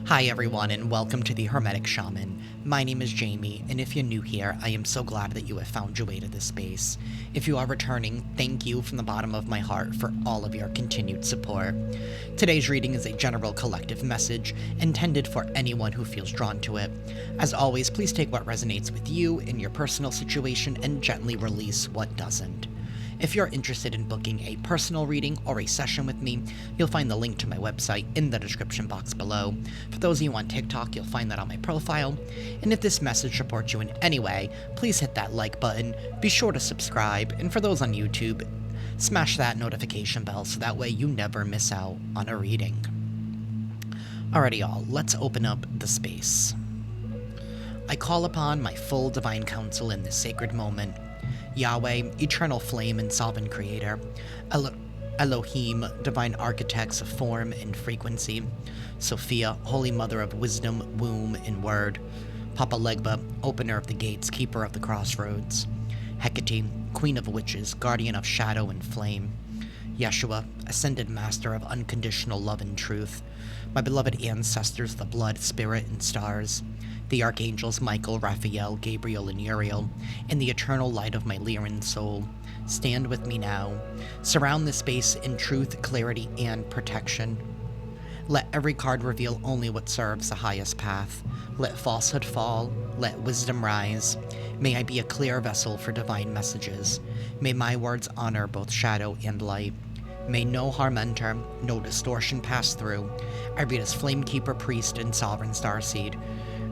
Hi everyone and welcome to the Hermetic Shaman. My name is Jayme, and if you're new here, I am so glad that you have found your way to this space. If you are returning, thank you from the bottom of my heart for all of your continued support. Today's reading is a general collective message intended for anyone who feels drawn to it. As always, please take what resonates with you in your personal situation and gently release what doesn't. If you're interested in booking a personal reading or a session with me, you'll find the link to my website in the description box below. For those of you on TikTok, you'll find that on my profile. And if this message supports you in any way, please hit that like button, be sure to subscribe, and for those on YouTube, smash that notification bell so that way you never miss out on a reading. Alrighty y'all, let's open up the space. I call upon my full divine counsel in this sacred moment. Yahweh, eternal flame and sovereign creator, Elohim, divine architects of form and frequency, Sophia, holy mother of wisdom, womb, and word, Papa Legba, opener of the gates, keeper of the crossroads, Hecate, queen of witches, guardian of shadow and flame, Yeshua, ascended master of unconditional love and truth, my beloved ancestors, the blood, spirit, and stars, the archangels Michael, Raphael, Gabriel, and Uriel, and the eternal light of my Lyran soul, stand with me now. Surround this space in truth, clarity, and protection. Let every card reveal only what serves the highest path. Let falsehood fall, let wisdom rise. May I be a clear vessel for divine messages. May my words honor both shadow and light. May no harm enter, no distortion pass through. I read as Flamekeeper, Priest, and Sovereign Starseed.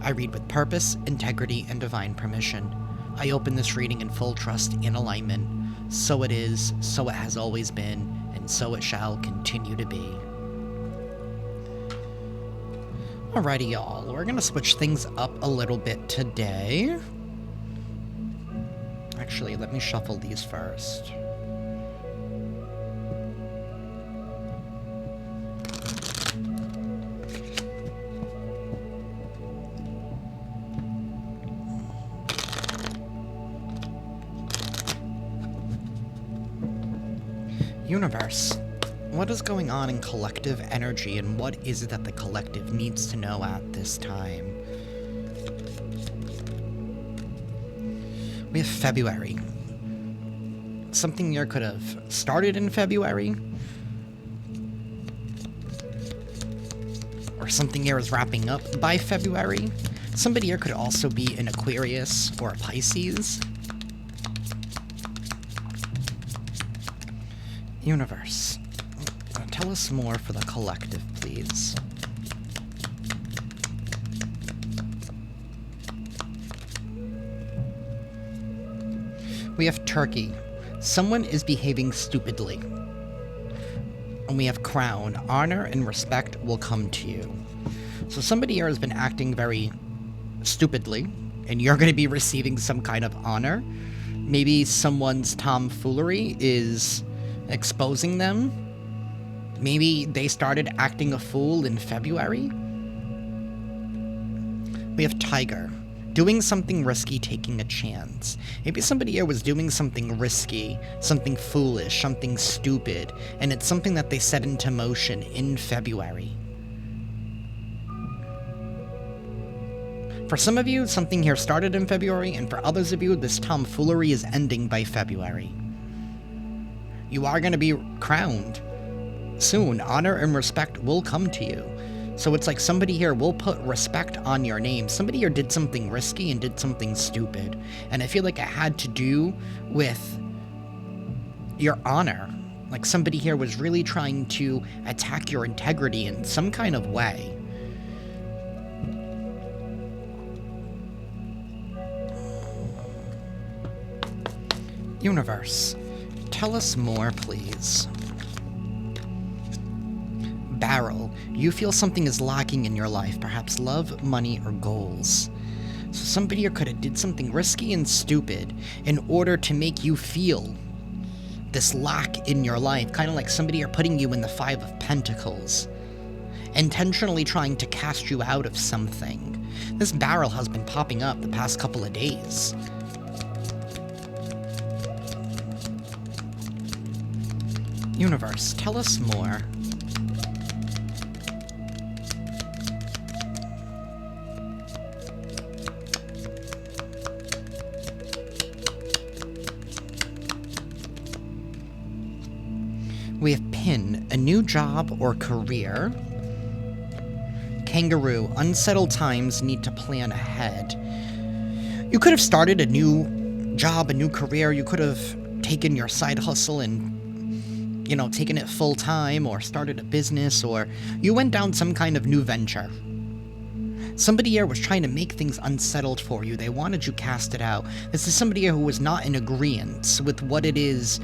I read with purpose, integrity, and divine permission. I open this reading in full trust and alignment. So it is, so it has always been, and so it shall continue to be. Alrighty, y'all. We're gonna switch things up a little bit today. Actually, let me shuffle these first. Universe, what is going on in collective energy, and what is it that the collective needs to know at this time? We have February. Something here could have started in February, or something here is wrapping up by February. Somebody here could also be an Aquarius or a Pisces. Universe, tell us more for the collective, please. We have Turkey. Someone is behaving stupidly. And we have Crown. Honor and respect will come to you. So somebody here has been acting very stupidly, and you're going to be receiving some kind of honor. Maybe someone's tomfoolery is exposing them. Maybe they started acting a fool in February. We have Tiger. Doing something risky, taking a chance. Maybe somebody here was doing something risky, something foolish, something stupid, and it's something that they set into motion in February. For some of you, something here started in February, and for others of you, this tomfoolery is ending by February. You are going to be crowned soon. Honor and respect will come to you. So it's like somebody here will put respect on your name. Somebody here did something risky and did something stupid. And I feel like it had to do with your honor. Like somebody here was really trying to attack your integrity in some kind of way. Universe, tell us more, please. Barrel, you feel something is lacking in your life, perhaps love, money, or goals. So somebody here could have did something risky and stupid in order to make you feel this lack in your life, kind of like somebody here putting you in the Five of Pentacles, intentionally trying to cast you out of something. This barrel has been popping up the past couple of days. Universe, tell us more. new job or career. Kangaroo, unsettled times, need to plan ahead. You could have started a new job, a new career. You could have taken your side hustle and, you know, taken it full time, or started a business, or you went down some kind of new venture. Somebody here was trying to make things unsettled for you. They wanted you casted out. This is somebody here who was not in agreement with what it is,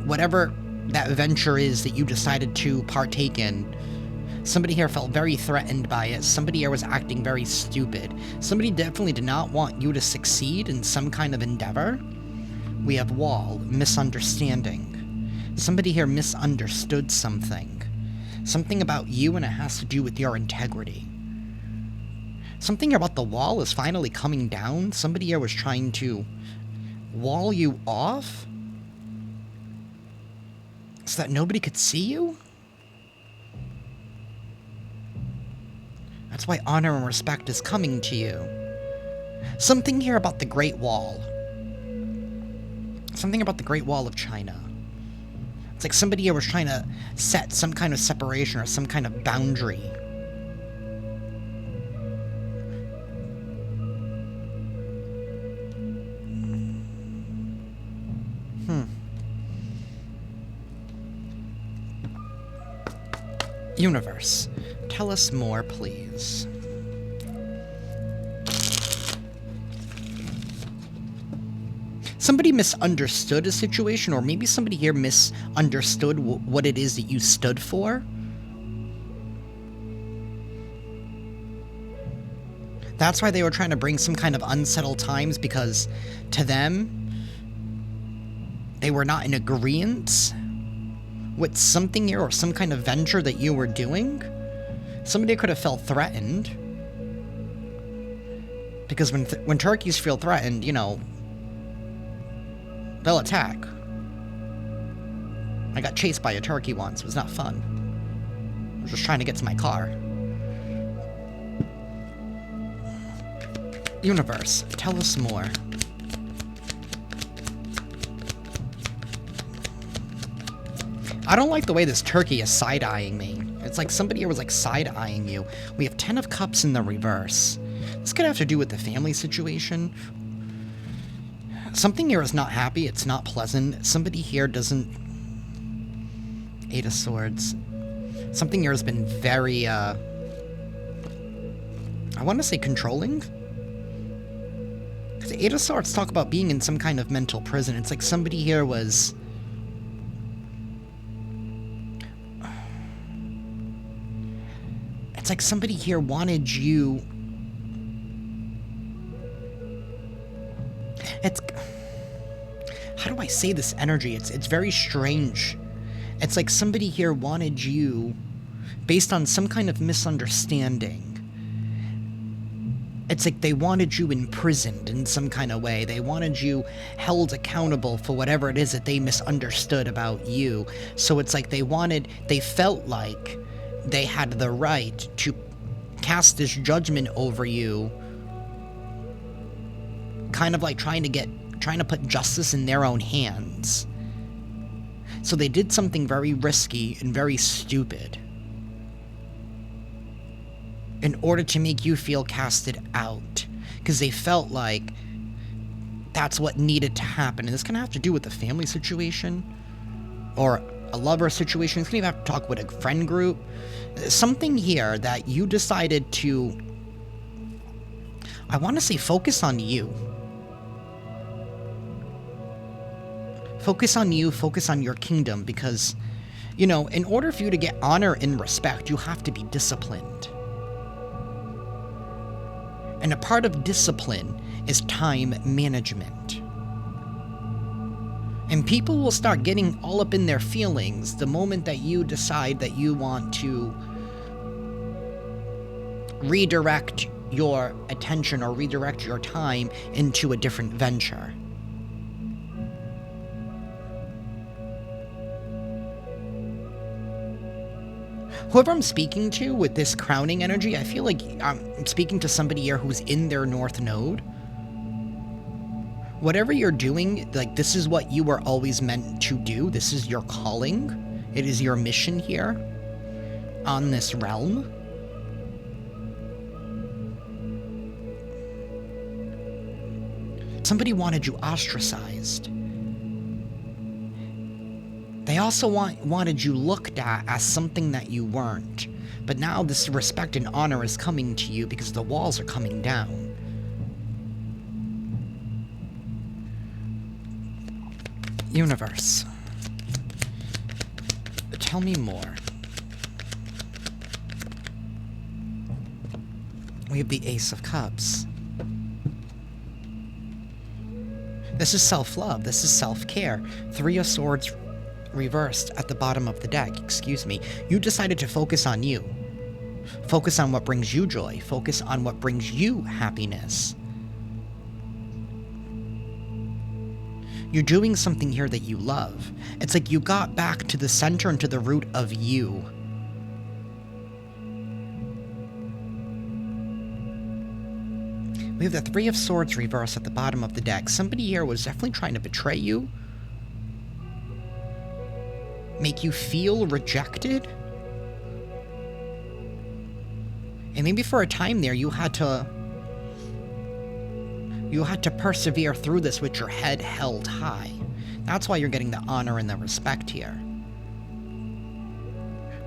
whatever that venture is that you decided to partake in. Somebody here felt very threatened by it. Somebody here was acting very stupid. Somebody definitely did not want you to succeed in some kind of endeavor. We have wall, misunderstanding. Somebody here misunderstood something. Something about you, and it has to do with your integrity. Something about the wall is finally coming down. Somebody here was trying to wall you off so that nobody could see you? That's why honor and respect is coming to you. Something here about the Great Wall. Something about the Great Wall of China. It's like somebody here was trying to set some kind of separation or some kind of boundary. Universe, tell us more, please. Somebody misunderstood a situation, or maybe somebody here misunderstood what it is that you stood for. That's why they were trying to bring some kind of unsettled times, because to them, they were not in agreement with something here or some kind of venture that you were doing. Somebody could have felt threatened. Because when turkeys feel threatened, you know, they'll attack. I got chased by a turkey once. It was not fun. I was just trying to get to my car. Universe, tell us more. I don't like the way this turkey is side-eyeing me. It's like somebody here was like side-eyeing you. We have 10 of Cups in the reverse. This could have to do with the family situation. Something here is not happy. It's not pleasant. Somebody here doesn't... 8 of Swords. Something here has been very, I want to say controlling? Because 8 of Swords talk about being in some kind of mental prison. It's like somebody here was... It's like somebody here wanted you... It's... How do I say this energy? It's very strange. It's like somebody here wanted you based on some kind of misunderstanding. It's like they wanted you imprisoned in some kind of way. They wanted you held accountable for whatever it is that they misunderstood about you. So it's like they felt like they had the right to cast this judgment over you, kind of like trying to put justice in their own hands. So they did something very risky and very stupid in order to make you feel casted out, because they felt like that's what needed to happen. And this can have to do with the family situation or a lover situation. It's gonna even have to talk with a friend group. Something here that you decided to, I want to say, focus on you. Focus on you, focus on your kingdom, because, you know, in order for you to get honor and respect, you have to be disciplined. And a part of discipline is time management. And people will start getting all up in their feelings the moment that you decide that you want to redirect your attention or redirect your time into a different venture. Whoever I'm speaking to with this crowning energy, I feel like I'm speaking to somebody here who's in their North Node. Whatever you're doing, like, this is what you were always meant to do. This is your calling. It is your mission here on this realm. Somebody wanted you ostracized. They also wanted you looked at as something that you weren't. But now this respect and honor is coming to you because the walls are coming down. Universe, tell me more. We have the Ace of Cups. This is self-love. This is self-care. Three of Swords reversed at the bottom of the deck. Excuse me. You decided to focus on you. Focus on what brings you joy. Focus on what brings you happiness. You're doing something here that you love. It's like you got back to the center and to the root of you. We have the Three of Swords reversed at the bottom of the deck. Somebody here was definitely trying to betray you. Make you feel rejected. And maybe for a time there you had to persevere through this with your head held high. That's why you're getting the honor and the respect here.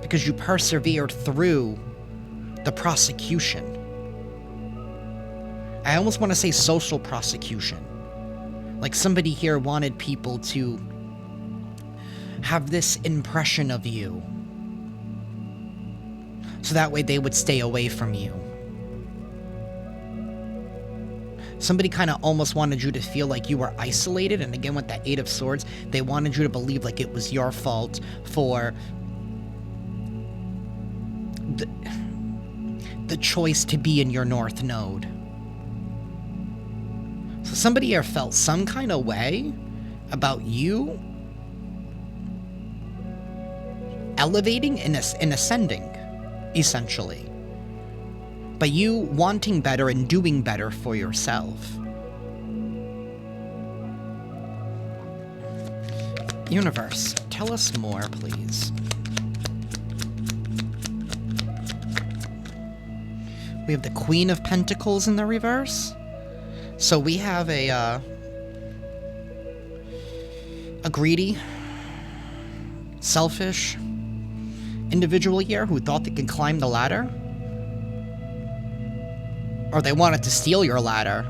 Because you persevered through the prosecution. I almost want to say social prosecution. Like somebody here wanted people to have this impression of you. So that way they would stay away from you. Somebody kind of almost wanted you to feel like you were isolated, and again with that Eight of Swords, they wanted you to believe like it was your fault for the choice to be in your North Node. So somebody here felt some kind of way about you elevating and ascending, essentially. But you wanting better and doing better for yourself. Universe, tell us more, please. We have the Queen of Pentacles in the reverse. So we have a greedy, selfish individual here who thought they could climb the ladder. Or they wanted to steal your ladder.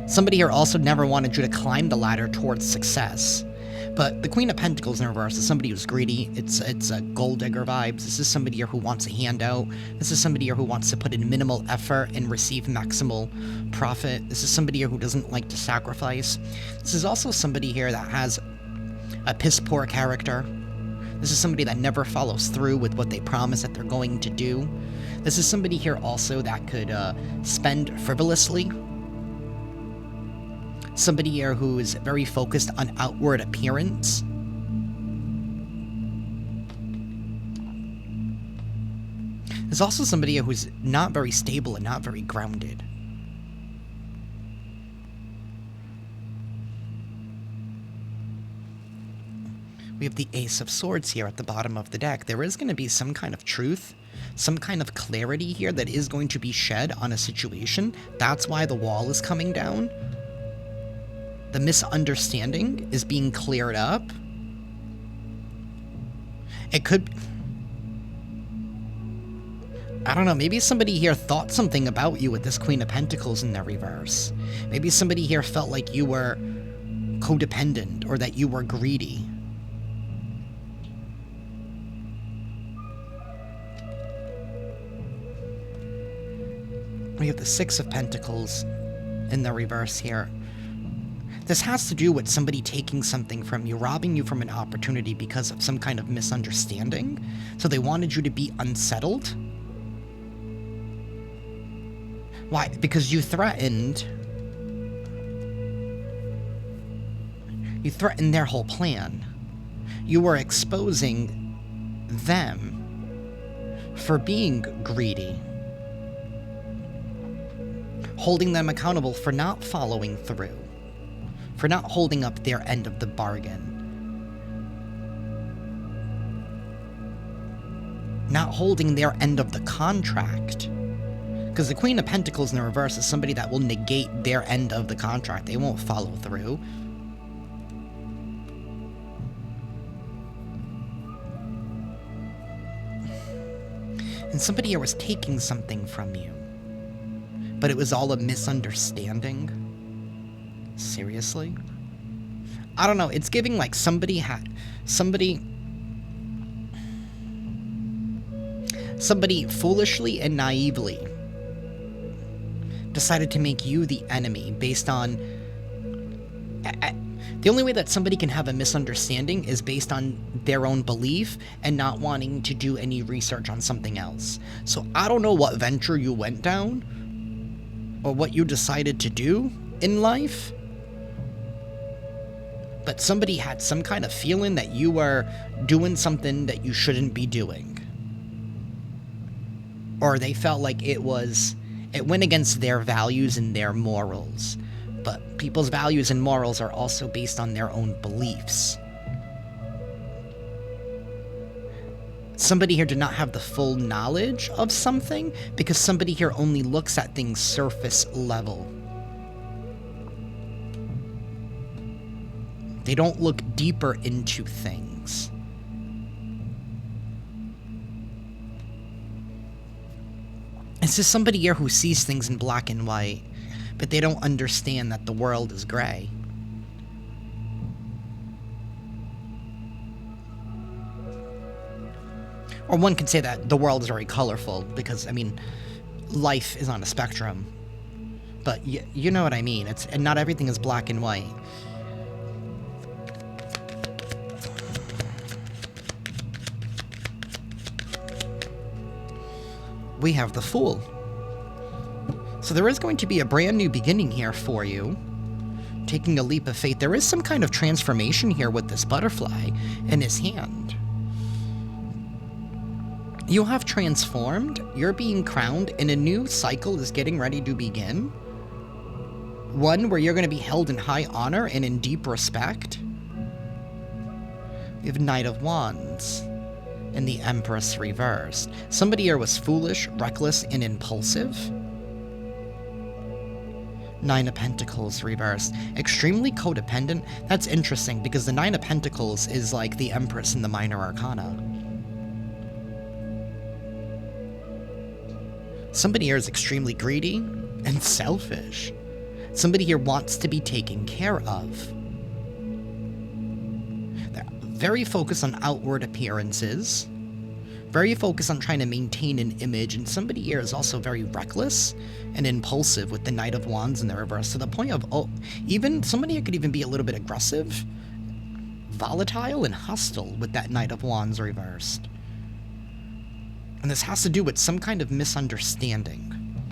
Somebody here also never wanted you to climb the ladder towards success. But the Queen of Pentacles in reverse is somebody who's greedy. It's a gold digger vibes. This is somebody here who wants a handout. This is somebody here who wants to put in minimal effort and receive maximal profit. This is somebody here who doesn't like to sacrifice. This is also somebody here that has a piss poor character. This is somebody that never follows through with what they promise that they're going to do. This is somebody here also that could spend frivolously. Somebody here who is very focused on outward appearance. There's also somebody here who's not very stable and not very grounded. We have the Ace of Swords here at the bottom of the deck. There is going to be some kind of truth, some kind of clarity here that is going to be shed on a situation. That's why the wall is coming down. The misunderstanding is being cleared up. It could... I don't know, maybe somebody here thought something about you with this Queen of Pentacles in the reverse. Maybe somebody here felt like you were codependent or that you were greedy. We have the Six of Pentacles in the reverse here. This has to do with somebody taking something from you, robbing you from an opportunity because of some kind of misunderstanding. So they wanted you to be unsettled. Why? Because you threatened their whole plan. You were exposing them for being greedy. Holding them accountable for not following through. For not holding up their end of the bargain. not holding their end of the contract. Because the Queen of Pentacles in the reverse is somebody that will negate their end of the contract. They won't follow through. And somebody here was taking something from you. But it was all a misunderstanding. Seriously? I don't know. It's giving like somebody foolishly and naively decided to make you the enemy based on... the only way that somebody can have a misunderstanding is based on their own belief and not wanting to do any research on something else. So I don't know what venture you went down or what you decided to do in life, but somebody had some kind of feeling that you were doing something that you shouldn't be doing. Or they felt like it went against their values and their morals. But people's values and morals are also based on their own beliefs. Somebody here did not have the full knowledge of something because somebody here only looks at things surface level. They don't look deeper into things. It's just somebody here who sees things in black and white, but they don't understand that the world is gray. Or one could say that the world is very colorful, because, I mean, life is on a spectrum. But you know what I mean. And not everything is black and white. We have the Fool. So there is going to be a brand new beginning here for you. Taking a leap of faith. There is some kind of transformation here with this butterfly in his hand. You have transformed. You're being crowned, and a new cycle is getting ready to begin. One where you're going to be held in high honor and in deep respect. We have Knight of Wands and the Empress reversed. Somebody here was foolish, reckless, and impulsive. Nine of Pentacles reversed. Extremely codependent. That's interesting, because the Nine of Pentacles is like the Empress in the Minor Arcana. Somebody here is extremely greedy and selfish. Somebody here wants to be taken care of. They're very focused on outward appearances. Very focused on trying to maintain an image, and somebody here is also very reckless and impulsive with the Knight of Wands in the reverse, to the point of, even somebody here could even be a little bit aggressive, volatile, and hostile with that Knight of Wands reversed. And this has to do with some kind of misunderstanding.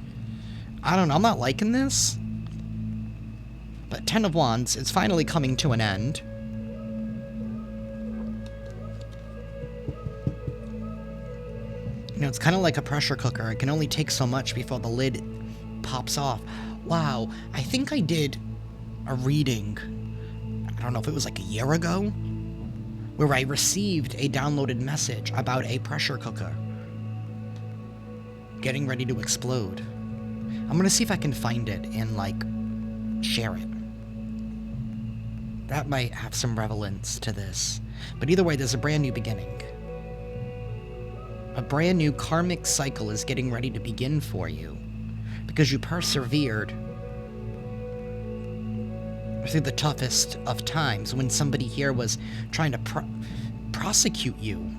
I don't know, I'm not liking this. But Ten of Wands is finally coming to an end. You know, it's kind of like a pressure cooker. It can only take so much before the lid pops off. Wow, I think I did a reading, I don't know if it was like a year ago, where I received a downloaded message about a pressure cooker getting ready to explode. I'm gonna see if I can find it and, like, share it. That might have some relevance to this. But either way, there's a brand new beginning. A brand new karmic cycle is getting ready to begin for you, because you persevered through the toughest of times, when somebody here was trying to prosecute you.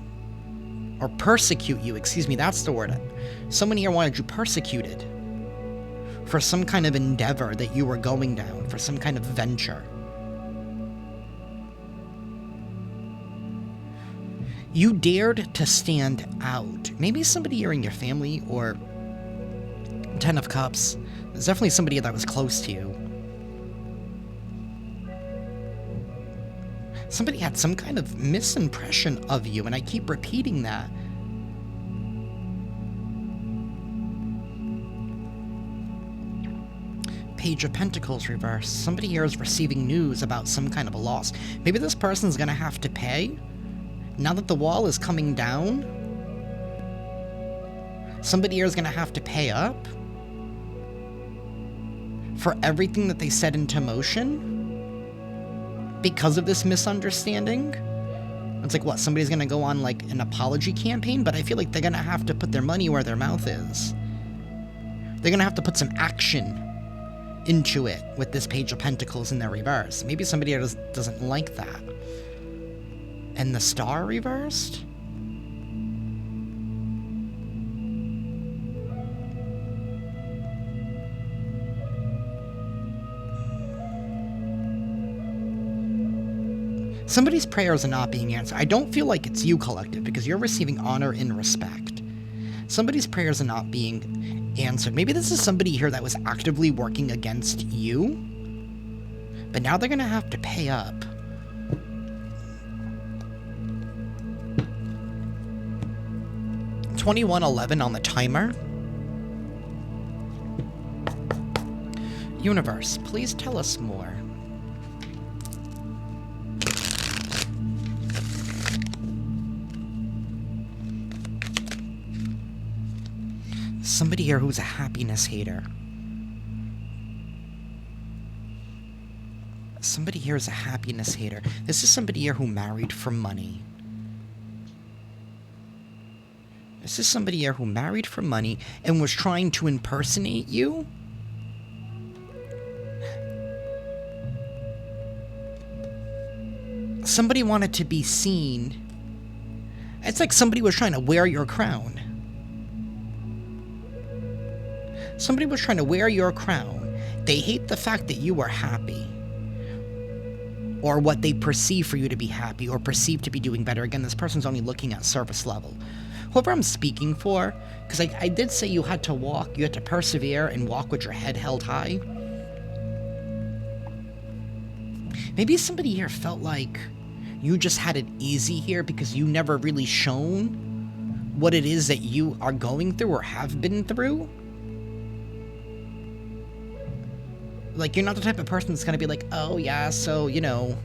Or persecute you, excuse me, that's the word. Someone here wanted you persecuted for some kind of endeavor that you were going down, for some kind of venture. You dared to stand out. Maybe somebody here in your family, or Ten of Cups. There's definitely somebody that was close to you. Somebody had some kind of misimpression of you, and I keep repeating that. Page of Pentacles reversed. Somebody here is receiving news about some kind of a loss. Maybe this person's gonna have to pay. Now that the wall is coming down, Somebody here is going to have to pay up for everything that they set into motion because of this misunderstanding. It's like, what, somebody's going to go on, like, an apology campaign? But I feel like they're going to have to put their money where their mouth is. They're going to have to put some action into it with this Page of Pentacles in their reverse. Maybe somebody doesn't like that. And the Star reversed? Somebody's prayers are not being answered. I don't feel like it's you, collective, because you're receiving honor and respect. Somebody's prayers are not being answered. Maybe this is somebody here that was actively working against you, but now they're going to have to pay up. $21.11 on the timer. Universe, please tell us more. Somebody here who's a happiness hater. Somebody here is a happiness hater. This is somebody here who married for money. This is somebody here who married for money and was trying to impersonate you. Somebody wanted to be seen. It's like somebody was trying to wear your crown. Somebody was trying to wear your crown. They hate the fact that you are happy, or what they perceive for you to be happy, or perceive to be doing better. Again, this person's only looking at surface level. Whoever I'm speaking for, because I did say you had to persevere and walk with your head held high. Maybe somebody here felt like you just had it easy here because you never really shown what it is that you are going through or have been through. Like, you're not the type of person that's going to be like, oh, yeah, so, you know,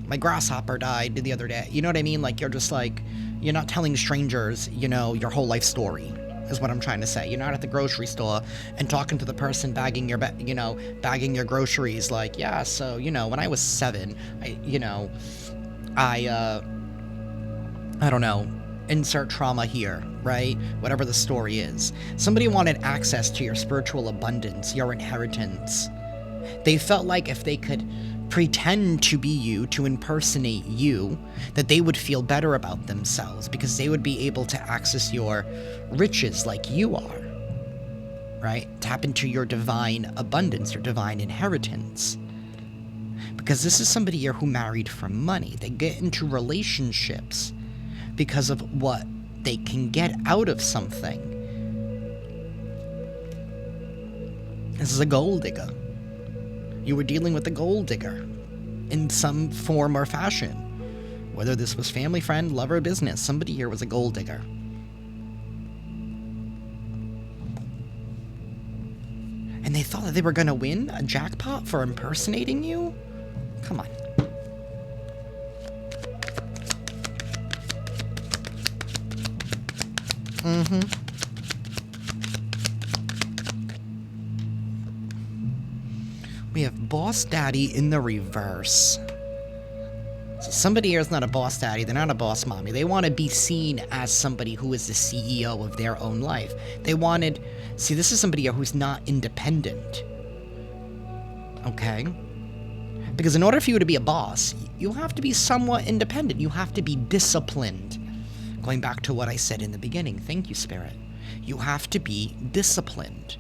my grasshopper died the other day. You know what I mean? Like, you're just like, you're not telling strangers, you know, your whole life story, is what I'm trying to say. You're not at the grocery store and talking to the person bagging your groceries like, yeah, so, you know, when I was 7, I don't know, insert trauma here, right? Whatever the story is. Somebody wanted access to your spiritual abundance, your inheritance. They felt like if they could pretend to be you, to impersonate you, that they would feel better about themselves because they would be able to access your riches like you are, right? Tap into your divine abundance, your divine inheritance. Because this is somebody here who married for money. They get into relationships because of what they can get out of something. This is a gold digger. You were dealing with a gold digger in some form or fashion. Whether this was family, friend, lover, business, somebody here was a gold digger. And they thought that they were going to win a jackpot for impersonating you? Come on. We have Boss Daddy in the reverse. So somebody here is not a boss daddy. They're not a boss mommy. They want to be seen as somebody who is the CEO of their own life. See, this is somebody here who's not independent. Okay? Because in order for you to be a boss, you have to be somewhat independent. You have to be disciplined. Going back to what I said in the beginning. Thank you, Spirit. You have to be disciplined.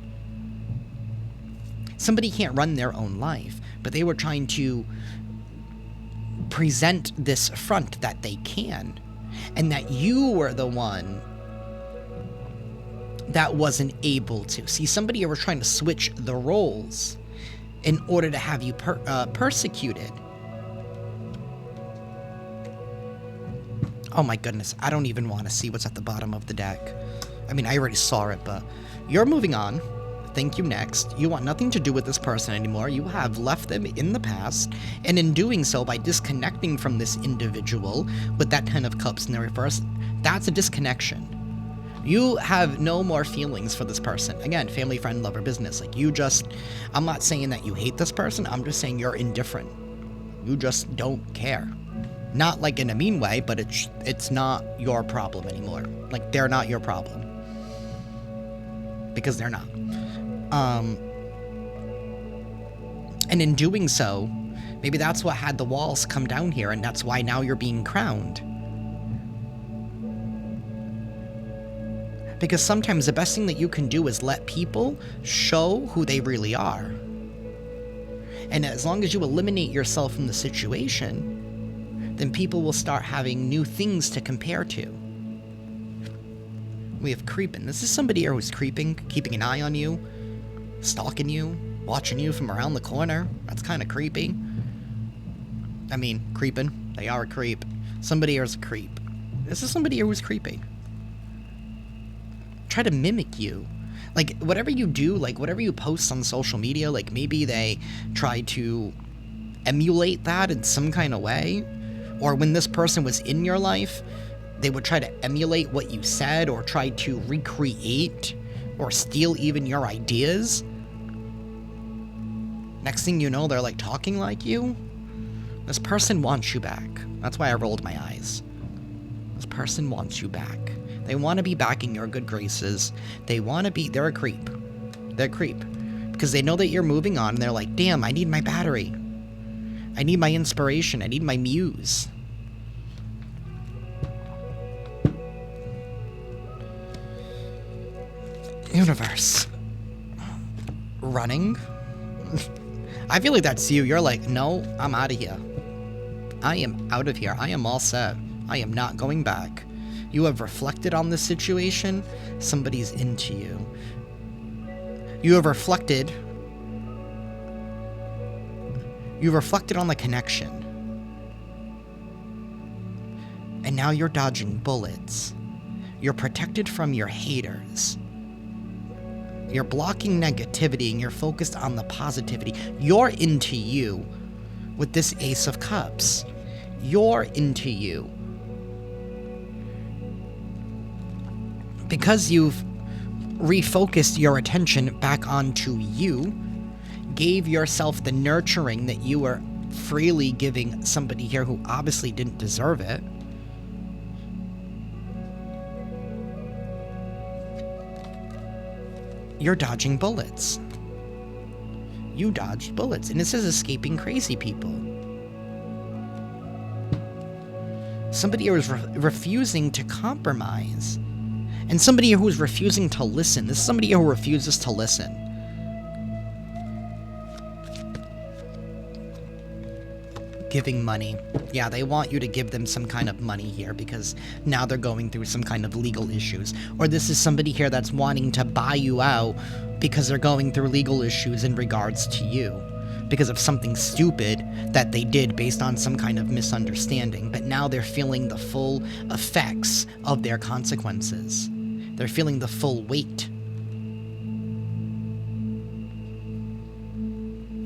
Somebody can't run their own life, but they were trying to present this front that they can, and that you were the one that wasn't able to. See, somebody were trying to switch the roles in order to have you persecuted. Oh my goodness, I don't even want to see what's at the bottom of the deck. I mean, I already saw it, but you're moving on. Thank you, next. You want nothing to do with this person anymore. You have left them in the past, and in doing so, by disconnecting from this individual with that 10 of Cups in the reverse, that's a disconnection. You have no more feelings for this person. Again, family, friend, lover, business. Like, I'm not saying that you hate this person. I'm just saying you're indifferent. You just don't care. Not like in a mean way, but it's not your problem anymore. Like, they're not your problem. Because they're not. And in doing so, maybe that's what had the walls come down here, and that's why now you're being crowned. Because sometimes the best thing that you can do is let people show who they really are. And as long as you eliminate yourself from the situation, then people will start having new things to compare to. We have creeping. This is somebody here who's creeping, keeping an eye on you, stalking you, watching you from around the corner. That's kind of creepy. I mean, creeping. They are a creep. Somebody here is a creep. This is somebody here who's creepy. Try to mimic you. Like, whatever you do, like, whatever you post on social media, like, maybe they try to emulate that in some kind of way. Or when this person was in your life, they would try to emulate what you said or try to recreate or steal even your ideas. Next thing you know, they're, like, talking like you. This person wants you back. That's why I rolled my eyes. This person wants you back. They want to be back in your good graces. They're a creep. They're a creep. Because they know that you're moving on, and they're like, damn, I need my battery. I need my inspiration. I need my muse. Universe. Running? I feel like that's you. You're like, no, I'm out of here. I am out of here. I am all set. I am not going back. You have reflected on this situation. Somebody's into you. You have reflected. You've reflected on the connection. And now you're dodging bullets. You're protected from your haters. You're blocking negativity and you're focused on the positivity. You're into you with this Ace of Cups. You're into you. Because you've refocused your attention back onto you, gave yourself the nurturing that you were freely giving somebody here who obviously didn't deserve it. You're dodging bullets. You dodged bullets, and this is escaping crazy people. Somebody who is refusing to compromise. And somebody who is refusing to listen. This is somebody who refuses to listen. Giving money. Yeah, they want you to give them some kind of money here because now they're going through some kind of legal issues. Or this is somebody here that's wanting to buy you out because they're going through legal issues in regards to you. Because of something stupid that they did based on some kind of misunderstanding. But now they're feeling the full effects of their consequences. They're feeling the full weight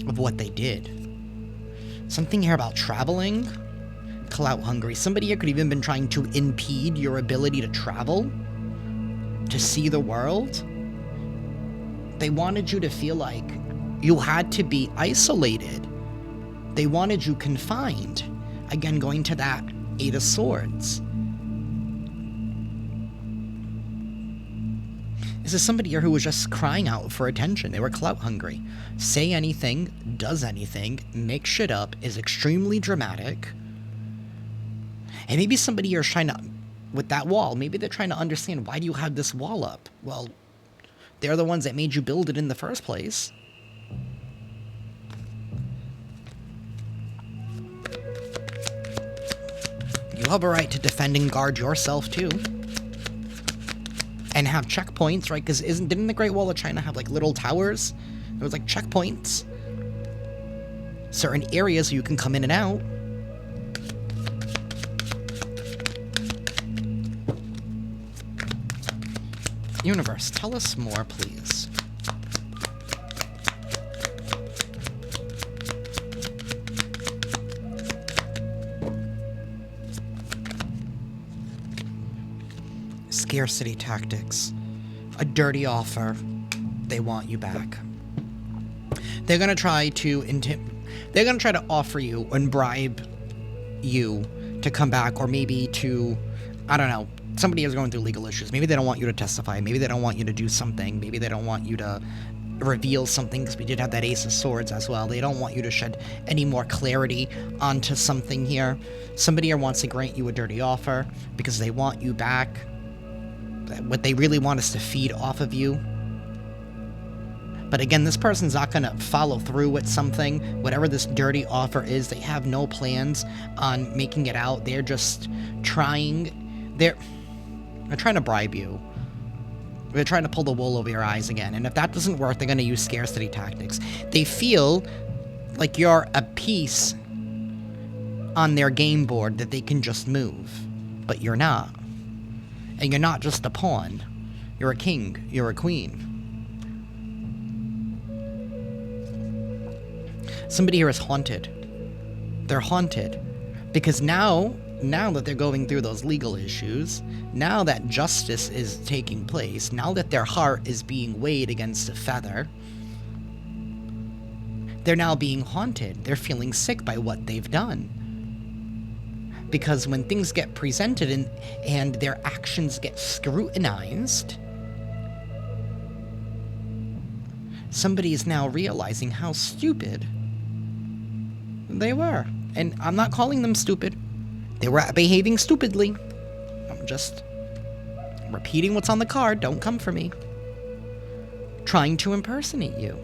of what they did. Something here about traveling. Clout hungry. Somebody here could even been trying to impede your ability to travel. To see the world. They wanted you to feel like you had to be isolated. They wanted you confined. Again, going to that Eight of Swords. This is somebody here who was just crying out for attention. They were clout hungry. Say anything, does anything, makes shit up, is extremely dramatic. And maybe somebody here is trying to, with that wall, maybe they're trying to understand, why do you have this wall up? Well, they're the ones that made you build it in the first place. You have a right to defend and guard yourself too. And have checkpoints, right? Because didn't the Great Wall of China have like little towers? It was like checkpoints. Certain areas you can come in and out. Universe, tell us more, please. Scarcity tactics. A dirty offer. They want you back. They're gonna try to offer you and bribe you to come back, or maybe to, I don't know, somebody is going through legal issues. Maybe they don't want you to testify. Maybe they don't want you to do something. Maybe they don't want you to reveal something, because we did have that Ace of Swords as well. They don't want you to shed any more clarity onto something here. Somebody here wants to grant you a dirty offer because they want you back. What they really want is to feed off of you. But again, this person's not going to follow through with something. Whatever this dirty offer is, they have no plans on making it out. They're just trying. They're trying to bribe you. They're trying to pull the wool over your eyes again. And if that doesn't work, they're going to use scarcity tactics. They feel like you're a piece on their game board that they can just move. But you're not. And you're not just a pawn. You're a king. You're a queen. Somebody here is haunted. They're haunted. Because now that they're going through those legal issues, now that justice is taking place, now that their heart is being weighed against a feather, they're now being haunted. They're feeling sick by what they've done. Because when things get presented and their actions get scrutinized, somebody is now realizing how stupid they were. And I'm not calling them stupid. They were behaving stupidly. I'm just repeating what's on the card. Don't come for me. Trying to impersonate you.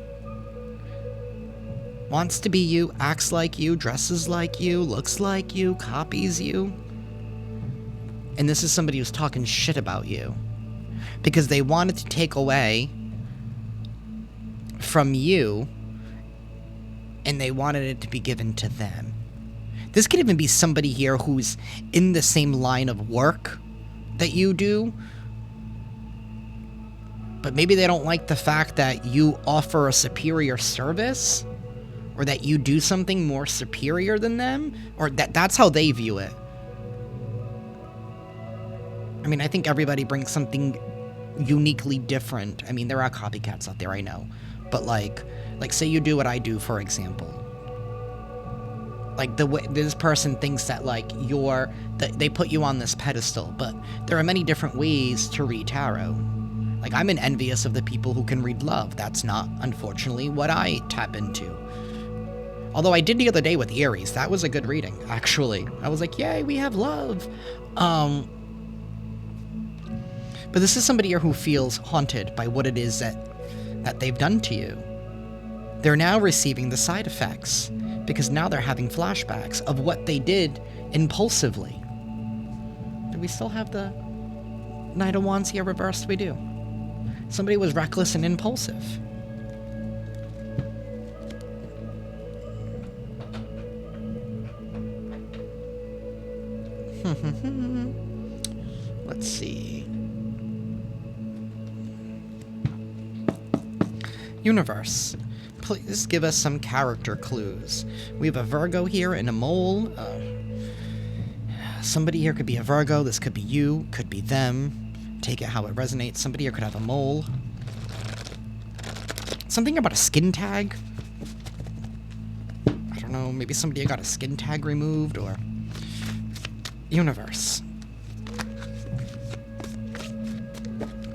Wants to be you, acts like you, dresses like you, looks like you, copies you. And this is somebody who's talking shit about you. Because they wanted to take away from you, and they wanted it to be given to them. This could even be somebody here who's in the same line of work that you do, but maybe they don't like the fact that you offer a superior service, or that you do something more superior than them, or that's how they view it. I mean, I think everybody brings something uniquely different. I mean, there are copycats out there, I know, but like say you do what I do, for example. Like, the way this person thinks that, like, they put you on this pedestal, but there are many different ways to read tarot. Like, I'm envious of the people who can read love. That's not, unfortunately, what I tap into. Although I did the other day with Aries. That was a good reading, actually. I was like, yay, we have love. But this is somebody here who feels haunted by what it is that they've done to you. They're now receiving the side effects, because now they're having flashbacks of what they did impulsively. Do we still have the Knight of Wands here reversed? We do. Somebody was reckless and impulsive. Let's see. Universe, please give us some character clues. We have a Virgo here and a mole. Somebody here could be a Virgo. This could be you. Could be them. Take it how it resonates. Somebody here could have a mole. Something about a skin tag. I don't know. Maybe somebody got a skin tag removed, or... Universe,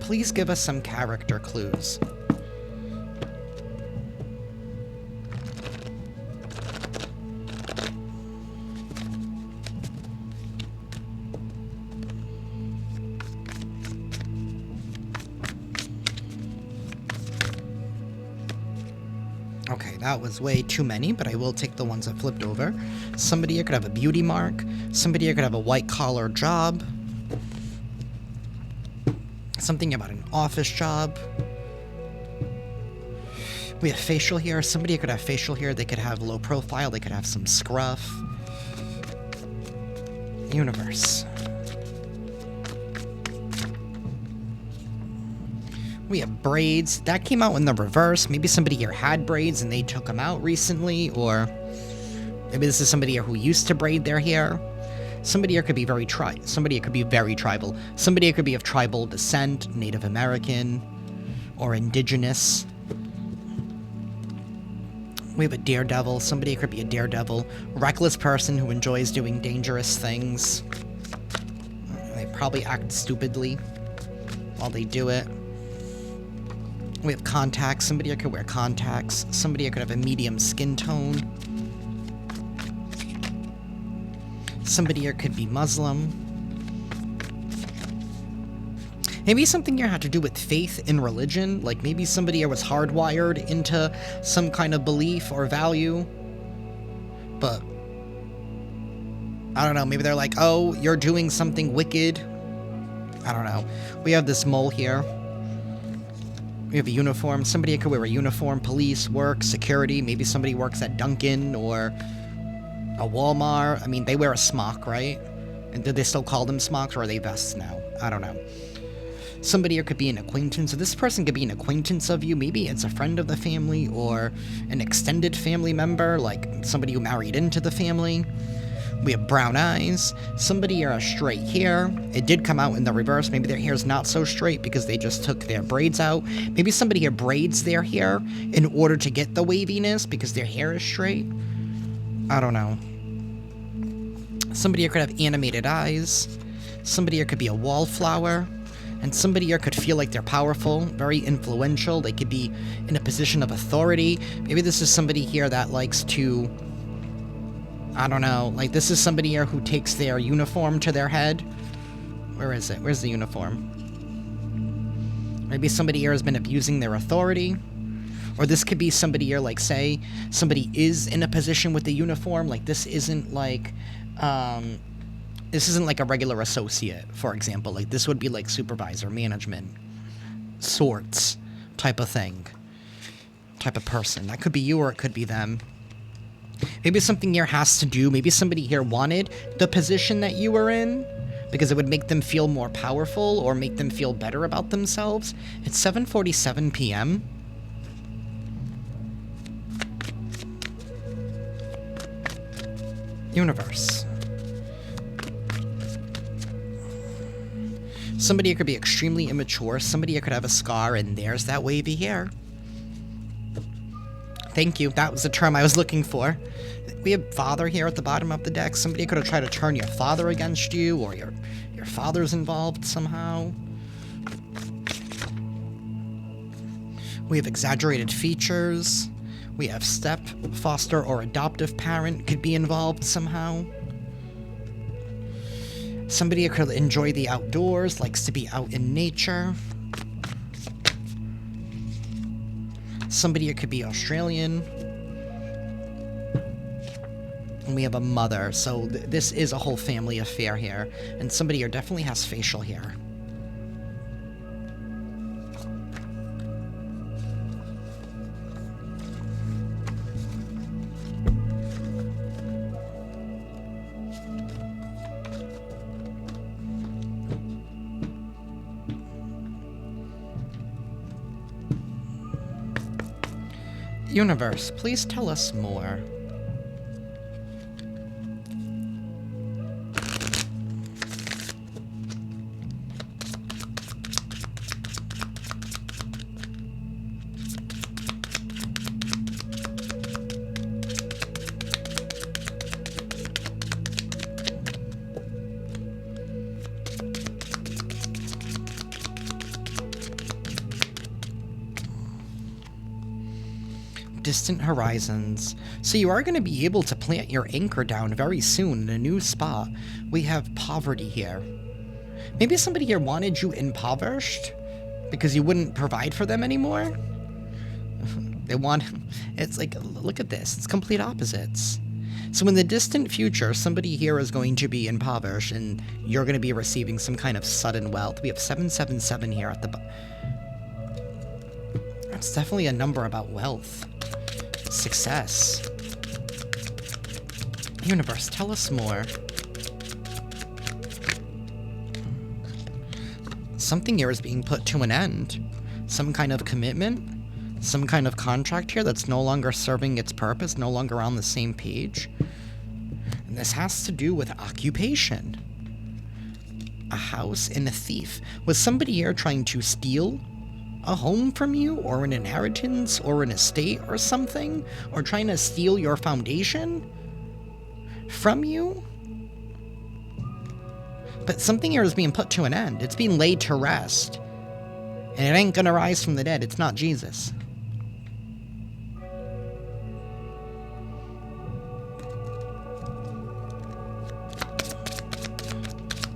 please give us some character clues. Okay, that was way too many, but I will take the ones that flipped over. Somebody here could have a beauty mark. Somebody here could have a white-collar job. Something about an office job. We have facial here. Somebody here could have facial here. They could have low profile. They could have some scruff. Universe. We have braids. That came out in the reverse. Maybe somebody here had braids and they took them out recently, or maybe this is somebody here who used to braid their hair. Somebody here could be very tribal. Somebody here could be very tribal. Somebody here could be of tribal descent, Native American, or indigenous. We have a daredevil. Somebody here could be a daredevil. Reckless person who enjoys doing dangerous things. They probably act stupidly while they do it. We have contacts. Somebody here could wear contacts. Somebody here could have a medium skin tone. Somebody here could be Muslim. Maybe something here had to do with faith in religion. Like maybe somebody here was hardwired into some kind of belief or value. But I don't know. Maybe they're like, oh, you're doing something wicked. I don't know. We have this mole here. We have a uniform. Somebody could wear a uniform. Police, work, security. Maybe somebody works at Dunkin' or a Walmart. I mean, they wear a smock, right? And do they still call them smocks, or are they vests now? I don't know. Somebody here could be an acquaintance. So this person could be an acquaintance of you. Maybe it's a friend of the family or an extended family member, like somebody who married into the family. We have brown eyes. Somebody here has straight hair. It did come out in the reverse. Maybe their hair's not so straight because they just took their braids out. Maybe somebody here braids their hair in order to get the waviness because their hair is straight. I don't know. Somebody here could have animated eyes. Somebody here could be a wallflower. And somebody here could feel like they're powerful, very influential. They could be in a position of authority. Maybe this is somebody here that likes to, I don't know, like this is somebody here who takes their uniform to their head. Where is it? Where's the uniform? Maybe somebody here has been abusing their authority. Or this could be somebody here, like, say, somebody is in a position with the uniform. Like, this isn't like a regular associate, for example. Like, this would be like supervisor, management, sorts type of thing. Type of person. That could be you or it could be them. Maybe something here has to do, maybe somebody here wanted the position that you were in because it would make them feel more powerful or make them feel better about themselves. It's 7:47 p.m. Universe. Somebody here could be extremely immature. Somebody here could have a scar, and there's that wavy hair. Thank you. That was the term I was looking for. We have father here at the bottom of the deck. Somebody could have tried to turn your father against you, or your father's involved somehow. We have exaggerated features. We have step, foster, or adoptive parent could be involved somehow. Somebody could enjoy the outdoors, likes to be out in nature. Somebody could be Australian. And we have a mother, so this is a whole family affair here. And somebody here definitely has facial hair. Universe, please tell us more. Distant horizons. So you are going to be able to plant your anchor down very soon in a new spot. We have poverty here. Maybe somebody here wanted you impoverished because you wouldn't provide for them anymore. They want, it's like, look at this. It's complete opposites. So in the distant future, somebody here is going to be impoverished and you're going to be receiving some kind of sudden wealth. We have 777 here at the That's definitely a number about wealth. Success. Universe, tell us more. Something here is being put to an end. Some kind of commitment? Some kind of contract here that's no longer serving its purpose, no longer on the same page? This has to do with occupation. A house and a thief. Was somebody here trying to steal a home from you, or an inheritance, or an estate, or something? Or trying to steal your foundation from you? But something here is being put to an end. It's being laid to rest. And it ain't gonna rise from the dead. It's not Jesus.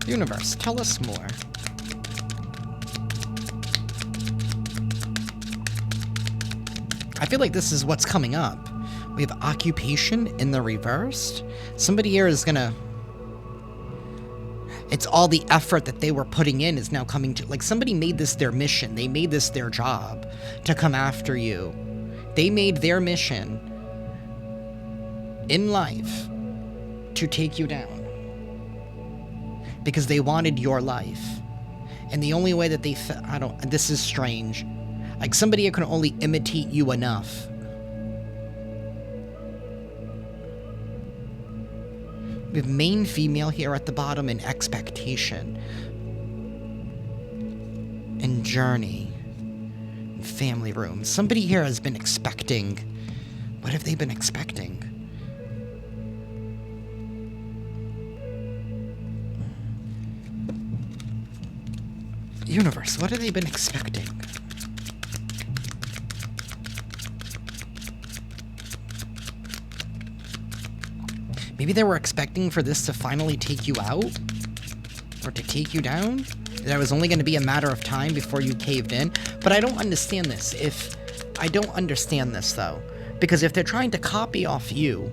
Universe, tell us more. I feel like this is what's coming up. We have occupation in the reversed. Somebody here is gonna... It's all the effort that they were putting in is now coming to... Like, somebody made this their mission. They made this their job to come after you. They made their mission in life to take you down. Because they wanted your life. And the only way that they... This is strange. Like, somebody here can only imitate you enough. We have main female here at the bottom and expectation. And journey. And family room. Somebody here has been expecting. What have they been expecting? Universe, what have they been expecting? Maybe they were expecting for this to finally take you out? Or to take you down? That it was only going to be a matter of time before you caved in? But I don't understand this. I don't understand this, though. Because if they're trying to copy off you,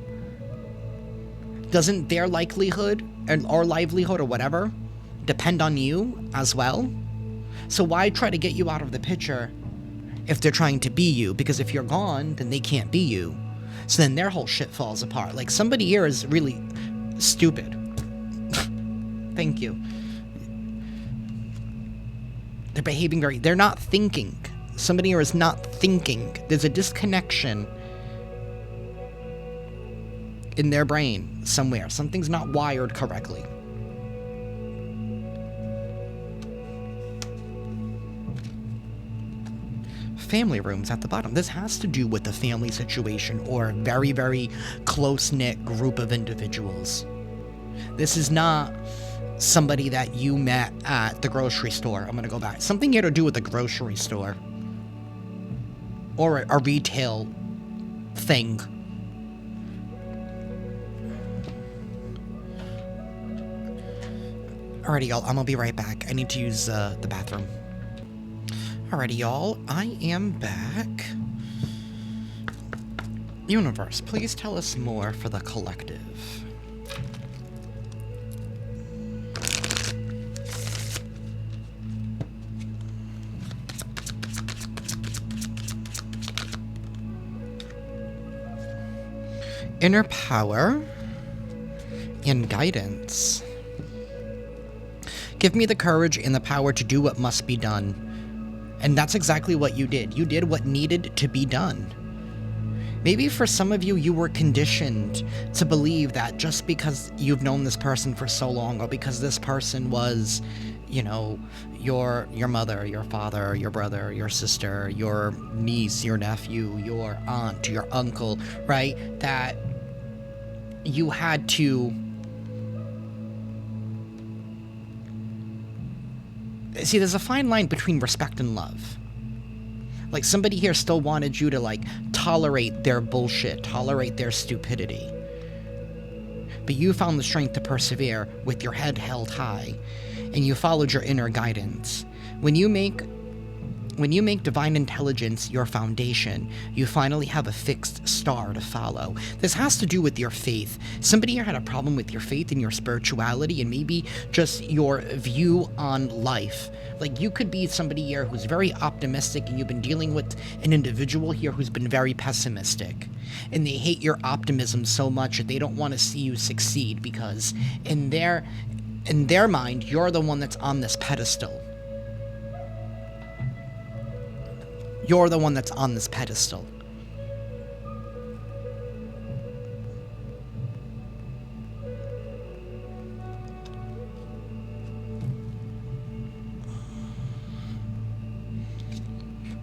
doesn't their likelihood, or livelihood, or whatever, depend on you as well? So why try to get you out of the picture if they're trying to be you? Because if you're gone, then they can't be you. So then their whole shit falls apart. Like, somebody here is really stupid. Thank you. They're behaving they're not thinking. Somebody here is not thinking. There's a disconnection in their brain somewhere. Something's not wired correctly. Family rooms at the bottom. This has to do with the family situation or a very, very close-knit group of individuals. This is not somebody that you met at the grocery store. I'm going to go back. Something here to do with the grocery store. Or a retail thing. Alrighty, y'all. I'm going to be right back. I need to use the bathroom. Alrighty, y'all, I am back. Universe, please tell us more for the collective. Inner power and guidance. Give me the courage and the power to do what must be done. And that's exactly what you did. You did what needed to be done. Maybe for some of you, you were conditioned to believe that just because you've known this person for so long, or because this person was, you know, your mother, your father, your brother, your sister, your niece, your nephew, your aunt, your uncle, right? That you had to... See, there's a fine line between respect and love. Like, somebody here still wanted you to, like, tolerate their bullshit, tolerate their stupidity. But you found the strength to persevere with your head held high, and you followed your inner guidance. When you make divine intelligence your foundation, you finally have a fixed star to follow. This has to do with your faith. Somebody here had a problem with your faith and your spirituality and maybe just your view on life. Like, you could be somebody here who's very optimistic and you've been dealing with an individual here who's been very pessimistic. And they hate your optimism so much that they don't want to see you succeed because in their mind, you're the one that's on this pedestal. You're the one that's on this pedestal.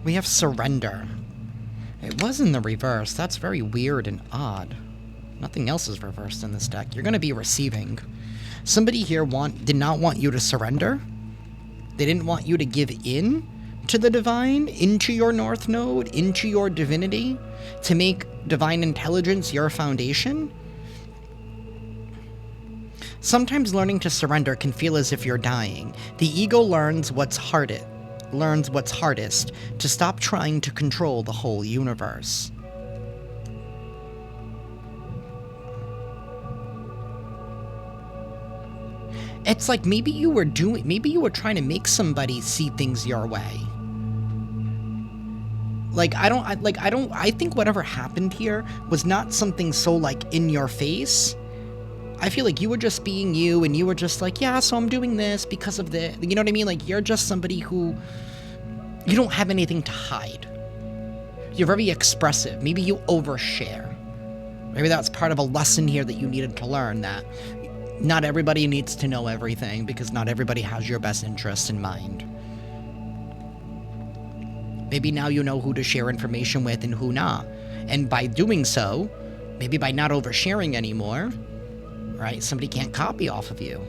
We have surrender. It was in the reverse. That's very weird and odd. Nothing else is reversed in this deck. You're going to be receiving. Somebody here did not want you to surrender. They didn't want you to give in to the divine, into your North Node, into your divinity, to make divine intelligence your foundation. Sometimes learning to surrender can feel as if you're dying. The ego learns what's hardest to stop trying to control the whole universe. It's like maybe you were trying to make somebody see things your way. I think whatever happened here was not something so like in your face. I feel like you were just being you, and you were just like, yeah, so I'm doing this because of the, you know what I mean? Like, you're just somebody who, you don't have anything to hide. You're very expressive. Maybe you overshare. Maybe that's part of a lesson here that you needed to learn, that not everybody needs to know everything, because not everybody has your best interest in mind. Maybe now you know who to share information with and who not. And by doing so, maybe by not oversharing anymore, right, somebody can't copy off of you.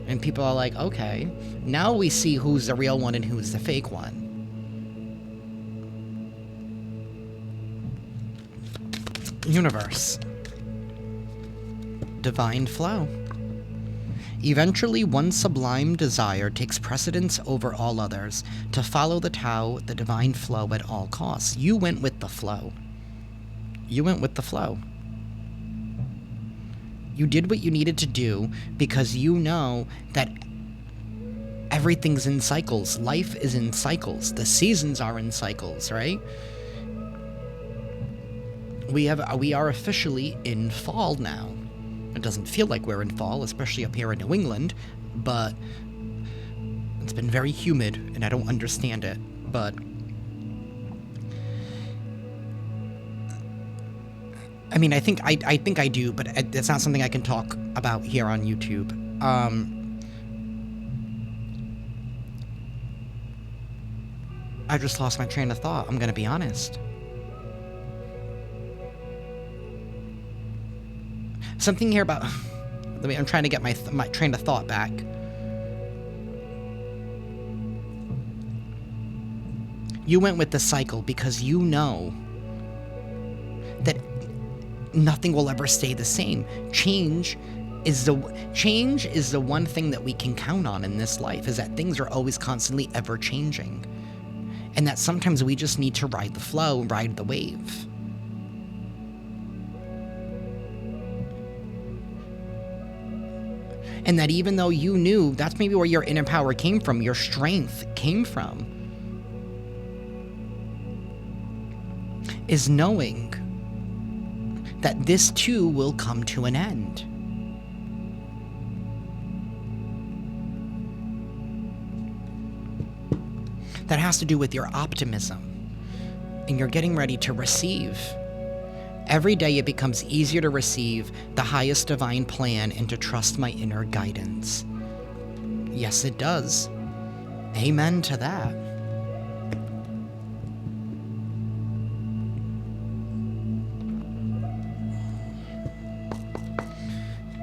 And people are like, okay, now we see who's the real one and who's the fake one. Universe. Divine flow. Eventually, one sublime desire takes precedence over all others, to follow the Tao, the divine flow at all costs. You went with the flow. You went with the flow. You did what you needed to do because you know that everything's in cycles. Life is in cycles. The seasons are in cycles, right? We are officially in fall now. It doesn't feel like we're in fall, especially up here in New England, but it's been very humid, and I don't understand it, but I mean, I think I do, but it's not something I can talk about here on YouTube. I just lost my train of thought, I'm gonna be honest. Something here about... I'm trying to get my train of thought back. You went with the cycle because you know that nothing will ever stay the same. Change is the one thing that we can count on in this life, is that things are always constantly ever changing. And that sometimes we just need to ride the flow, ride the wave. And that even though you knew, that's maybe where your inner power came from, your strength came from, is knowing that this too will come to an end. That has to do with your optimism, and you're getting ready to receive. Every day it becomes easier to receive the highest divine plan and to trust my inner guidance. Yes, it does. Amen to that.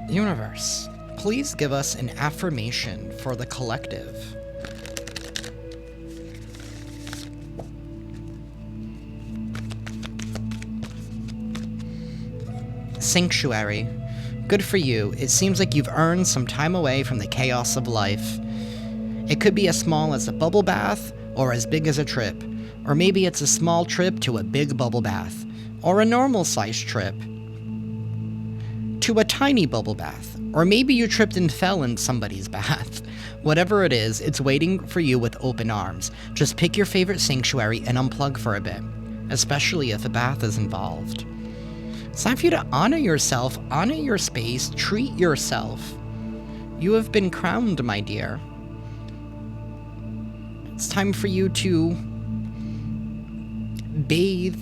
Universe, please give us an affirmation for the collective. Sanctuary. Good for you. It seems like you've earned some time away from the chaos of life. It could be as small as a bubble bath, or as big as a trip. Or maybe it's a small trip to a big bubble bath, or a normal-sized trip to a tiny bubble bath. Or maybe you tripped and fell in somebody's bath. Whatever it is, it's waiting for you with open arms. Just pick your favorite sanctuary and unplug for a bit, especially if a bath is involved. It's time for you to honor yourself, honor your space, treat yourself. You have been crowned, my dear. It's time for you to bathe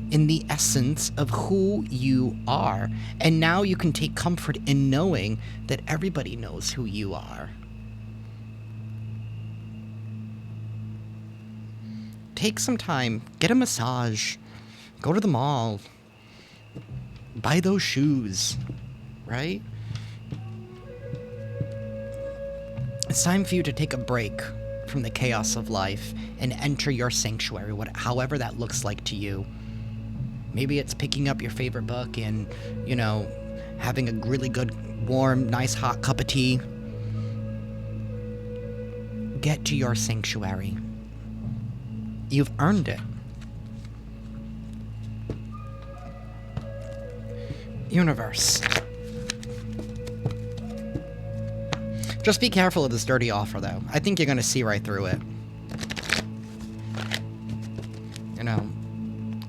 in the essence of who you are. And now you can take comfort in knowing that everybody knows who you are. take some time, get a massage, go to the mall, buy those shoes, right? It's time for you to take a break from the chaos of life and enter your sanctuary, however that looks like to you. Maybe it's picking up your favorite book and, you know, having a really good, warm, nice, hot cup of tea. Get to your sanctuary. You've earned it. Universe. Just be careful of this dirty offer, though. I think you're going to see right through it. You know,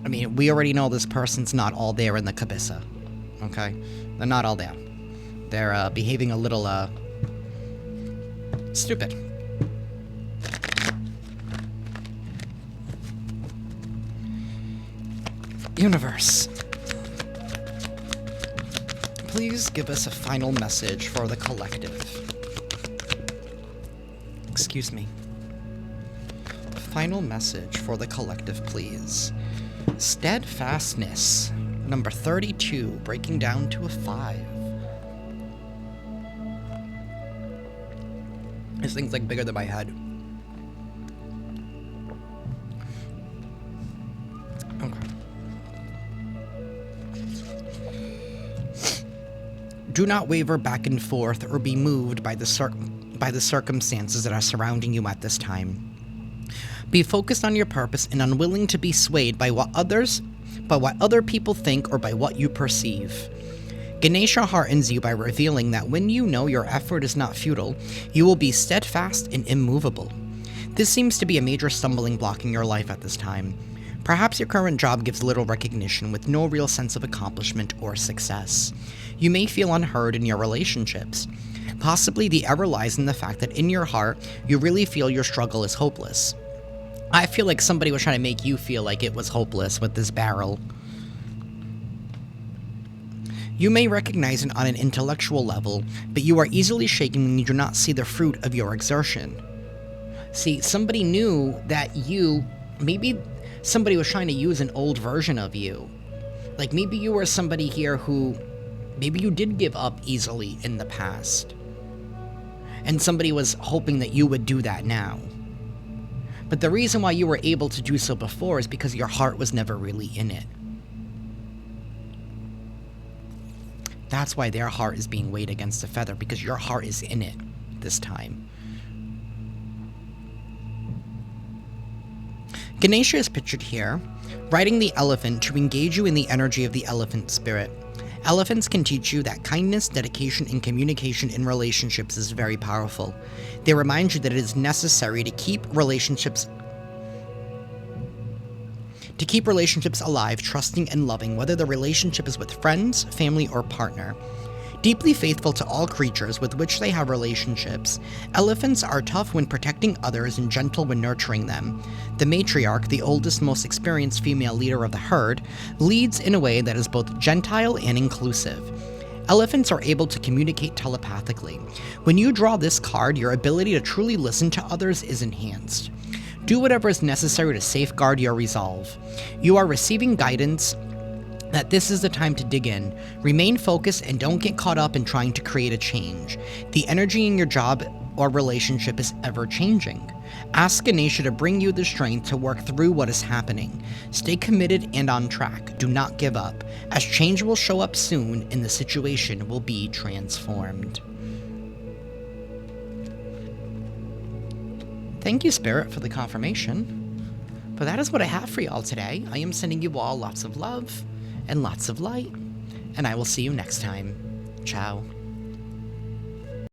I mean, we already know this person's not all there in the Cabissa. Okay? They're not all there. They're behaving a little, stupid. Universe. Please give us a final message for the collective. Excuse me. Final message for the collective, please. Steadfastness. Number 32, breaking down to a 5. This thing's like bigger than my head. Okay. Do not waver back and forth or be moved by the circumstances that are surrounding you at this time. Be focused on your purpose and unwilling to be swayed by what other people think or by what you perceive. Ganesha heartens you by revealing that when you know your effort is not futile, you will be steadfast and immovable. This seems to be a major stumbling block in your life at this time. Perhaps your current job gives little recognition with no real sense of accomplishment or success. You may feel unheard in your relationships. Possibly the error lies in the fact that in your heart, you really feel your struggle is hopeless. I feel like somebody was trying to make you feel like it was hopeless with this barrel. You may recognize it on an intellectual level, but you are easily shaken when you do not see the fruit of your exertion. See, somebody knew that maybe somebody was trying to use an old version of you. Like maybe you were somebody here who, maybe you did give up easily in the past. And somebody was hoping that you would do that now. But the reason why you were able to do so before is because your heart was never really in it. That's why their heart is being weighed against a feather, because your heart is in it this time. Ganesha is pictured here, riding the elephant to engage you in the energy of the elephant spirit. Elephants can teach you that kindness, dedication, and communication in relationships is very powerful. They remind you that it is necessary to keep relationships alive, trusting and loving, whether the relationship is with friends, family, or partner. Deeply faithful to all creatures with which they have relationships, elephants are tough when protecting others and gentle when nurturing them. The matriarch, the oldest, most experienced female leader of the herd, leads in a way that is both gentile and inclusive. Elephants are able to communicate telepathically. When you draw this card, your ability to truly listen to others is enhanced. Do whatever is necessary to safeguard your resolve. You are receiving guidance that this is the time to dig in. Remain focused and don't get caught up in trying to create a change. The energy in your job or relationship is ever changing. Ask Ganesha to bring you the strength to work through what is happening. Stay committed and on track. Do not give up, as change will show up soon and the situation will be transformed. Thank you, Spirit, for the confirmation. But that is what I have for y'all today. I am sending you all lots of love and lots of light, and I will see you next time. Ciao.